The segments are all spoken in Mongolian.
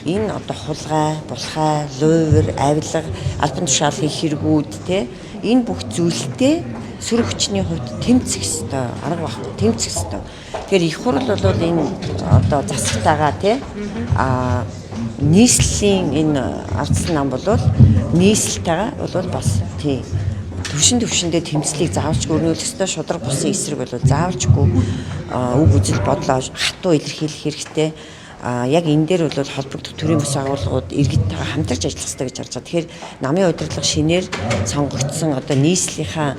энэ одоо хулгай, булхай, луйвар, авилга, албан тушаал хийх хэрэгүүд те энэ бүх зүйлтэй сүр хүчний хувьд тэмцэх ёстой, арга байхгүй тэмцэх ёстой. Тэгэхээр их хурл бол энэ одоо засагтайгаа те нийслэлийн энэ ардсан нам бол нийслэлтэйгээ бол бас тийм төвшөндөө тэмцлийг заавалчгүй өрнүүлэх ёстой. Шудраг бусын эсрэг бол заавалчгүй үг үзэл бодлоо хатуу илэрхийлэх хэрэгтэй. Яг энэ дээр бол холбогдох төрийн бас агуулгууд иргэдтэйгээ хамтарч ажиллах хэрэгтэй гэж харж байгаа. Тэгэхээр намын удирдлага шинээр сонгогдсон одоо нийслэлийнхаа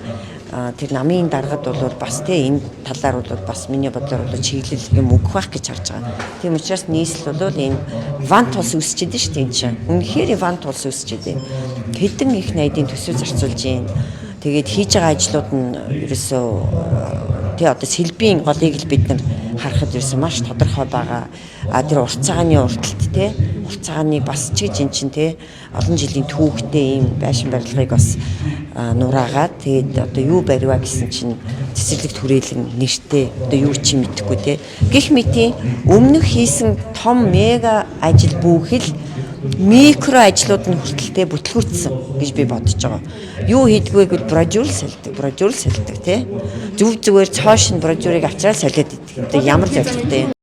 тэр намын даргад бол бас энэ талаар бол бас миний бодлоор бол чиглэл юм өгөх байх гэж харж байгаа. Тийм учраас нийслэл бол энэ вант тулс үсчихэд шүү дээ энэ чинь. Үнэхээр вант тулс үсчихэд байна. Хэдэн их найдын төсөв зарцуулж байна. Тэгээд хийж байгаа ажлууд нь ерөөсөө тий одоо сэлбийн голыг л бид нар харахад ерөөсөө маш тодорхой байгаа. Тэр урт цагааны урталт тий урт цагааны бас ч гэж эн чинь тий олон жилийн түүхтэй ийм байшин барилгыг бас нураагаад тэгээд одоо юу барьваа гэсэн чинь цэцэрлэг түрээлэн нэртэй одоо юу чи мэдэхгүй тий гэх мэтийн өмнөх хийсэн том мега ажил бүхэл микро ажлууд нь хүртэлтэй бүтлгүүртсэн гэж би бодож байгаа. Юу хийдгвэ гэвэл брожур салдаг тий. Зүгээр цоошин брожурыг авчраад солиод идэг. Одоо ямар зорилготой юм.